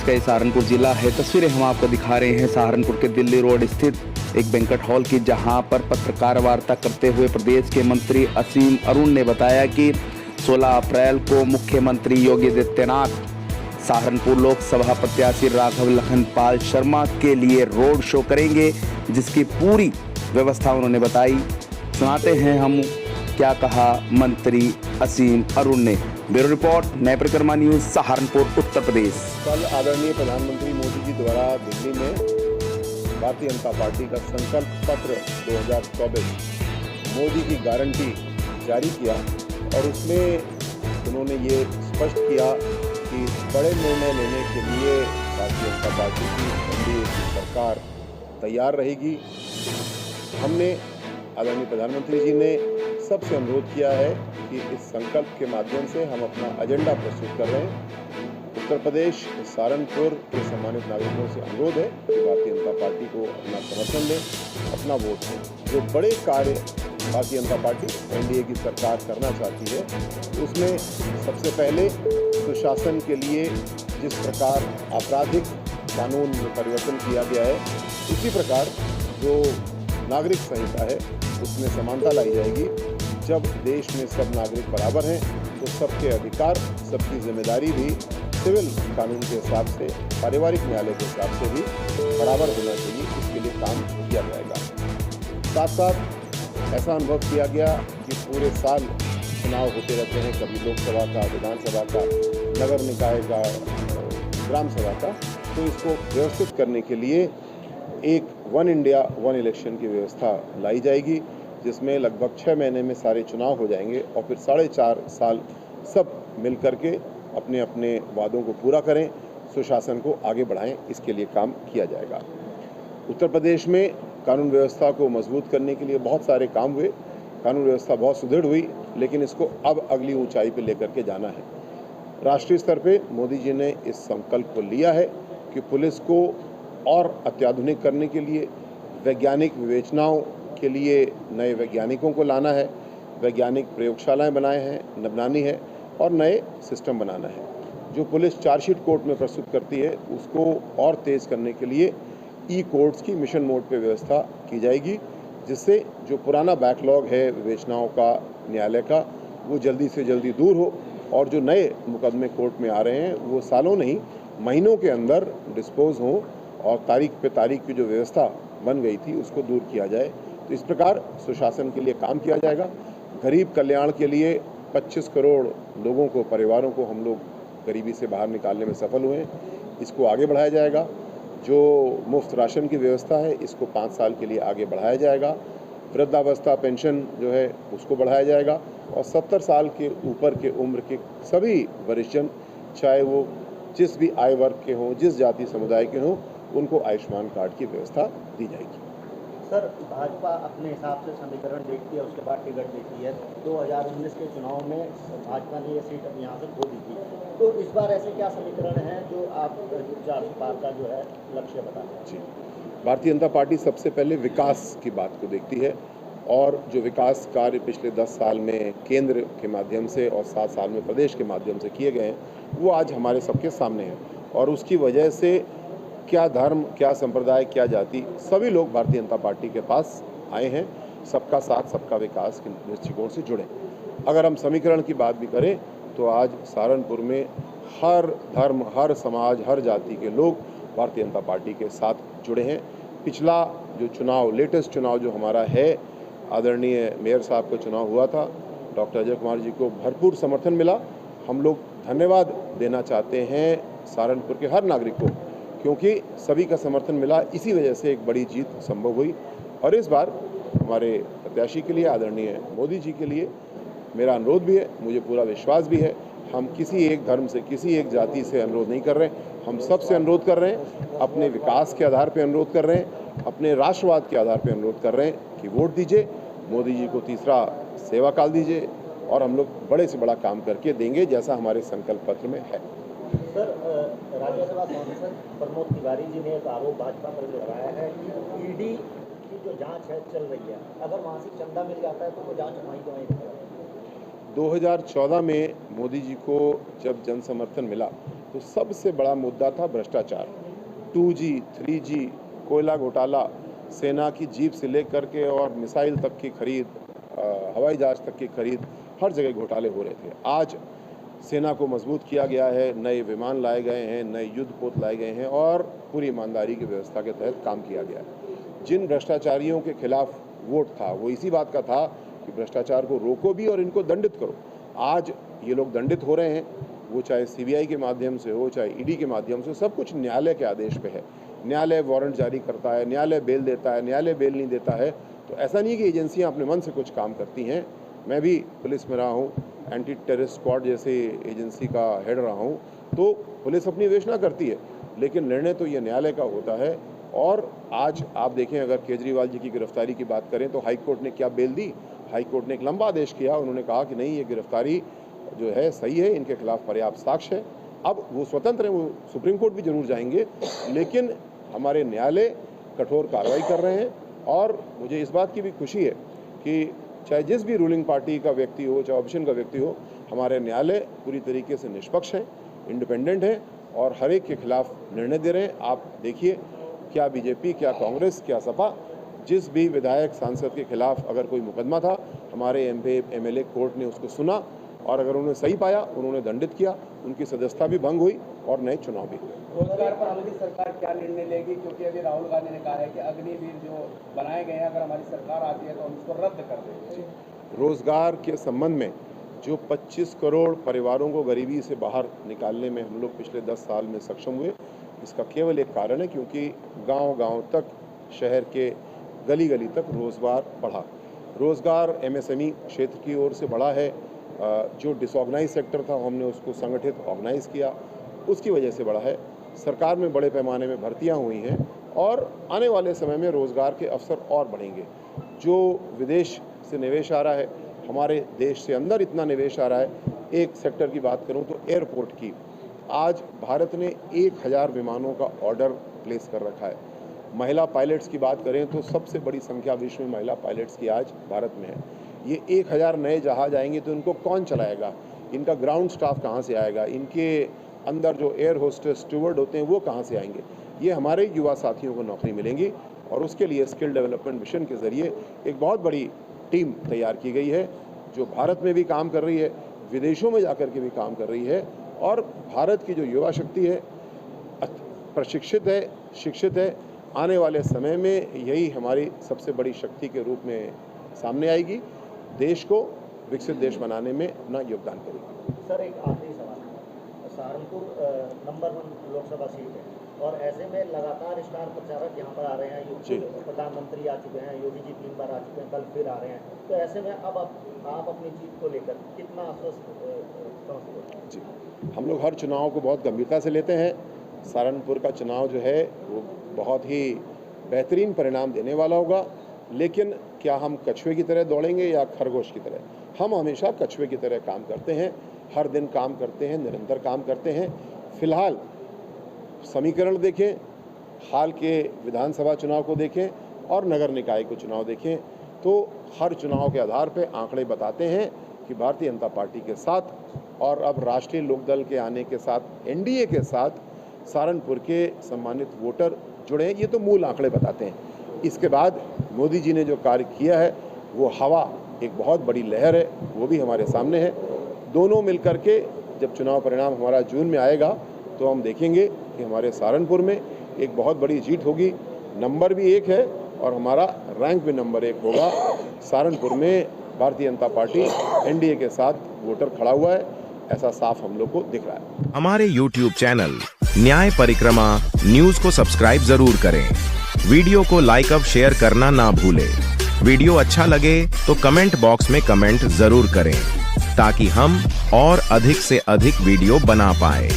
प्रदेश का ये सहारनपुर जिला है। तस्वीरें हम आपको दिखा रहे हैं सहारनपुर के दिल्ली रोड स्थित एक बैंक्वेट हॉल की, जहां पर पत्रकार वार्ता करते हुए प्रदेश के मंत्री असीम अरुण ने बताया कि 16 अप्रैल को मुख्यमंत्री योगी आदित्यनाथ सहारनपुर लोकसभा प्रत्याशी राघव लखनपाल शर्मा के लिए रोड शो करेंगे, जिसकी पूरी व्यवस्था उन्होंने बताई। सुनाते हैं हम क्या कहा मंत्री असीम अरुण ने। ब्यूरो रिपोर्ट, नए परिक्रमा न्यूज, सहारनपुर, उत्तर प्रदेश। कल आदरणीय प्रधानमंत्री मोदी जी द्वारा दिल्ली में भारतीय जनता पार्टी का संकल्प पत्र 2024 मोदी की गारंटी जारी किया और उसमें उन्होंने ये स्पष्ट किया कि बड़े निर्णय लेने के लिए भारतीय जनता पार्टी की एनडीए की सरकार तैयार रहेगी। हमने आदरणीय प्रधानमंत्री जी ने सबसे अनुरोध किया है कि इस संकल्प के माध्यम से हम अपना एजेंडा प्रस्तुत कर रहे हैं। उत्तर प्रदेश सहारनपुर के सम्मानित नागरिकों से अनुरोध है कि भारतीय जनता पार्टी को अपना समर्थन दें, अपना वोट दें। जो बड़े कार्य भारतीय जनता पार्टी एनडीए की सरकार करना चाहती है, उसमें सबसे पहले सुशासन के लिए जिस प्रकार आपराधिक कानून में परिवर्तन किया गया है, उसी प्रकार जो नागरिक संहिता है उसमें समानता लाई जाएगी। जब देश में सब नागरिक बराबर हैं तो सबके अधिकार, सबकी जिम्मेदारी भी सिविल कानून के हिसाब से, पारिवारिक न्यायालय के हिसाब से भी बराबर होना चाहिए। इसके लिए काम किया जाएगा। साथ साथ ऐसा अनुभव किया गया कि पूरे साल चुनाव होते रहते हैं, कभी लोकसभा का, विधानसभा का, नगर निकाय का, ग्राम सभा का, तो इसको व्यवस्थित करने के लिए एक वन इंडिया वन इलेक्शन की व्यवस्था लाई जाएगी, जिसमें लगभग 6 महीने में सारे चुनाव हो जाएंगे और फिर 4.5 साल सब मिल करके अपने अपने वादों को पूरा करें, सुशासन को आगे बढ़ाएं। इसके लिए काम किया जाएगा। उत्तर प्रदेश में कानून व्यवस्था को मजबूत करने के लिए बहुत सारे काम हुए। कानून व्यवस्था बहुत सुदृढ़ हुई, लेकिन इसको अब अगली ऊंचाई पर लेकर के जाना है। राष्ट्रीय स्तर पे मोदी जी ने इस संकल्प को लिया है कि पुलिस को और अत्याधुनिक करने के लिए, वैज्ञानिक विवेचनाओं के लिए नए वैज्ञानिकों को लाना है, वैज्ञानिक प्रयोगशालाएं बनानी है और नए सिस्टम बनाना है। जो पुलिस चार्जशीट कोर्ट में प्रस्तुत करती है, उसको और तेज़ करने के लिए ई कोर्ट्स की मिशन मोड पे व्यवस्था की जाएगी, जिससे जो पुराना बैकलॉग है विवेचनाओं का, न्यायालय का, वो जल्दी से जल्दी दूर हो और जो नए मुकदमे कोर्ट में आ रहे हैं वो सालों नहीं महीनों के अंदर डिस्पोज हों और तारीख पे तारीख की जो व्यवस्था बन गई थी उसको दूर किया जाए। तो इस प्रकार सुशासन के लिए काम किया जाएगा। गरीब कल्याण के लिए 25 करोड़ लोगों को, परिवारों को हम लोग गरीबी से बाहर निकालने में सफल हुए हैं। इसको आगे बढ़ाया जाएगा। जो मुफ्त राशन की व्यवस्था है, इसको 5 साल के लिए आगे बढ़ाया जाएगा। वृद्धावस्था पेंशन जो है उसको बढ़ाया जाएगा और 70 साल के ऊपर के उम्र के सभी वरिष्ठजन, चाहे वो जिस भी आय वर्ग के हों, जिस जाति समुदाय के हों, उनको आयुष्मान कार्ड की व्यवस्था दी जाएगी। सर, भाजपा अपने हिसाब से समीकरण देखती है, उसके बाद टिकट देती है। 2019 के चुनाव में भाजपा ने ये सीट यहाँ से खो दी थी, तो इस बार ऐसे क्या समीकरण हैं जो आप 400 पार का जो है लक्ष्य बताएं? जी, भारतीय जनता पार्टी सबसे पहले विकास की बात को देखती है और जो विकास कार्य पिछले 10 साल में केंद्र के माध्यम से और 7 साल में प्रदेश के माध्यम से किए गए हैं, वो आज हमारे सबके सामने हैं। और उसकी वजह से क्या धर्म, क्या संप्रदाय, क्या जाति, सभी लोग भारतीय जनता पार्टी के पास आए हैं। सबका साथ, सबका विकास के दृष्टिकोण से जुड़े। अगर हम समीकरण की बात भी करें तो आज सहारनपुर में हर धर्म, हर समाज, हर जाति के लोग भारतीय जनता पार्टी के साथ जुड़े हैं। पिछला जो चुनाव, लेटेस्ट चुनाव जो हमारा है, आदरणीय मेयर साहब का चुनाव हुआ था, डॉक्टर अजय कुमार जी को भरपूर समर्थन मिला। हम लोग धन्यवाद देना चाहते हैं सहारनपुर के हर नागरिक को, क्योंकि सभी का समर्थन मिला। इसी वजह से एक बड़ी जीत संभव हुई। और इस बार हमारे प्रत्याशी के लिए, आदरणीय मोदी जी के लिए मेरा अनुरोध भी है, मुझे पूरा विश्वास भी है। हम किसी एक धर्म से, किसी एक जाति से अनुरोध नहीं कर रहे हैं, हम सबसे अनुरोध कर रहे हैं, अपने विकास के आधार पर अनुरोध कर रहे हैं, अपने राष्ट्रवाद के आधार पर अनुरोध कर रहे हैं कि वोट दीजिए, मोदी जी को तीसरा सेवा काल दीजिए और हम लोग बड़े से बड़ा काम करके देंगे, जैसा हमारे संकल्प पत्र में है। सर, राज्यसभा सांसद प्रमोद तिवारी जी ने एक आरोप भाजपा पर लगाया है कि ईडी की जो जांच है चल रही है, अगर वहाँ से चंदा मिल जाता है तो वो जांच वहीं 2014 में मोदी जी को जब जन समर्थन मिला तो सबसे बड़ा मुद्दा था भ्रष्टाचार। 2G, 3G, कोयला घोटाला, सेना की जीप से लेकर के और मिसाइल तक की खरीद, हवाई जहाज तक की खरीद, हर जगह घोटाले हो रहे थे। आज सेना को मजबूत किया गया है, नए विमान लाए गए हैं, नए युद्धपोत लाए गए हैं और पूरी ईमानदारी की व्यवस्था के तहत काम किया गया है। जिन भ्रष्टाचारियों के खिलाफ वोट था वो इसी बात का था कि भ्रष्टाचार को रोको भी और इनको दंडित करो। आज ये लोग दंडित हो रहे हैं, वो चाहे CBI के माध्यम से हो, चाहे ED के माध्यम से, सब कुछ न्यायालय के आदेश पे है। न्यायालय वारंट जारी करता है, न्यायालय बेल देता है, न्यायालय बेल नहीं देता है। तो ऐसा नहीं कि एजेंसियां अपने मन से कुछ काम करती हैं। मैं भी पुलिस में रहा हूँ, एंटी टेररिस्ट स्क्वाड जैसे एजेंसी का हेड रहा हूँ, तो पुलिस अपनी विवेचना करती है, लेकिन निर्णय तो ये न्यायालय का होता है। और आज आप देखें, अगर केजरीवाल जी की गिरफ्तारी की बात करें तो हाई कोर्ट ने क्या बेल दी? हाई कोर्ट ने एक लंबा आदेश किया, उन्होंने कहा कि नहीं, ये गिरफ्तारी जो है सही है, इनके खिलाफ पर्याप्त साक्ष्य है। अब वो स्वतंत्र हैं, वो सुप्रीम कोर्ट भी जरूर जाएंगे, लेकिन हमारे न्यायालय कठोर कार्रवाई कर रहे हैं। और मुझे इस बात की भी खुशी है कि चाहे जिस भी रूलिंग पार्टी का व्यक्ति हो, चाहे ऑपोजिशन का व्यक्ति हो, हमारे न्यायालय पूरी तरीके से निष्पक्ष हैं, इंडिपेंडेंट हैं और हर एक के खिलाफ निर्णय दे रहे हैं। आप देखिए, क्या बीजेपी, क्या कांग्रेस, क्या सपा, जिस भी विधायक सांसद के खिलाफ अगर कोई मुकदमा था, हमारे MLA कोर्ट ने उसको सुना और अगर उन्होंने सही पाया, उन्होंने दंडित किया, उनकी सदस्यता भी भंग हुई और नए चुनाव भी हुए। रोजगार पर हमारी सरकार क्या निर्णय लेगी? क्योंकि अभी राहुल गांधी ने कहा है कि अग्निवीर जो बनाए गए हैं, अगर हमारी सरकार आती है तो हम उसको रद्द कर देंगे। रोजगार के संबंध में जो 25 करोड़ परिवारों को गरीबी से बाहर निकालने में हम लोग पिछले 10 साल में सक्षम हुए, इसका केवल एक कारण है क्योंकि गांव-गांव तक, शहर के गली-गली तक रोजगार बढ़ा। रोजगार MSME क्षेत्र की ओर से बढ़ा है। जो डिसऑर्गेनाइज सेक्टर था, हमने उसको संगठित ऑर्गेनाइज किया, उसकी वजह से बढ़ा है। सरकार में बड़े पैमाने में भर्तियां हुई हैं और आने वाले समय में रोजगार के अवसर और बढ़ेंगे। जो विदेश से निवेश आ रहा है, हमारे देश से अंदर इतना निवेश आ रहा है। एक सेक्टर की बात करूं तो एयरपोर्ट की, आज भारत ने 1000 विमानों का ऑर्डर प्लेस कर रखा है। महिला पायलट्स की बात करें तो सबसे बड़ी संख्या विश्व में महिला पायलट्स की आज भारत में है। ये 1000 नए जहाज आएंगे तो इनको कौन चलाएगा? इनका ग्राउंड स्टाफ कहाँ से आएगा? इनके अंदर जो एयर होस्टेस, स्टूवर्ड होते हैं, वो कहाँ से आएंगे? ये हमारे युवा साथियों को नौकरी मिलेंगी और उसके लिए स्किल डेवलपमेंट मिशन के ज़रिए एक बहुत बड़ी टीम तैयार की गई है, जो भारत में भी काम कर रही है, विदेशों में जाकर के भी काम कर रही है। और भारत की जो युवा शक्ति है, प्रशिक्षित है, शिक्षित है, आने वाले समय में यही हमारी सबसे बड़ी शक्ति के रूप में सामने आएगी, देश को विकसित देश बनाने में अपना योगदान करेगी। सर, एक आखिरी सवाल। सहारनपुर नंबर 1 लोकसभा सीट है और ऐसे में लगातार स्टार प्रचारक यहाँ पर आ रहे हैं। प्रधानमंत्री आ चुके हैं, योगी जी 3 बार आ चुके हैं, कल फिर आ रहे हैं। तो ऐसे में अब आप अपनी जीत को लेकर कितना आश्वस्त समझते हैं? जी, हम लोग हर चुनाव को बहुत गंभीरता से लेते हैं। सहारनपुर का चुनाव जो है वो बहुत ही बेहतरीन परिणाम देने वाला होगा, लेकिन क्या हम कछुए की तरह दौड़ेंगे या खरगोश की तरह? हम हमेशा कछुए की तरह काम करते हैं, हर दिन काम करते हैं, निरंतर काम करते हैं। फिलहाल समीकरण देखें, हाल के विधानसभा चुनाव को देखें और नगर निकाय को चुनाव देखें, तो हर चुनाव के आधार पर आंकड़े बताते हैं कि भारतीय जनता पार्टी के साथ और अब राष्ट्रीय लोकदल के आने के साथ, NDA के साथ सहारनपुर के सम्मानित वोटर जुड़े हैं। ये तो मूल आंकड़े बताते हैं। इसके बाद मोदी जी ने जो कार्य किया है, वो हवा, एक बहुत बड़ी लहर है, वो भी हमारे सामने है। दोनों मिलकर के जब चुनाव परिणाम हमारा जून में आएगा तो हम देखेंगे कि हमारे सहारनपुर में एक बहुत बड़ी जीत होगी। नंबर भी 1 है और हमारा रैंक भी नंबर 1 होगा। सहारनपुर में भारतीय जनता पार्टी NDA के साथ वोटर खड़ा हुआ है, ऐसा साफ हम लोग को दिख रहा है। हमारे YouTube चैनल न्याय परिक्रमा न्यूज को सब्सक्राइब जरूर करें। वीडियो को लाइक और शेयर करना ना भूलें। वीडियो अच्छा लगे तो कमेंट बॉक्स में कमेंट जरूर करें ताकि हम और अधिक से अधिक वीडियो बना पाए।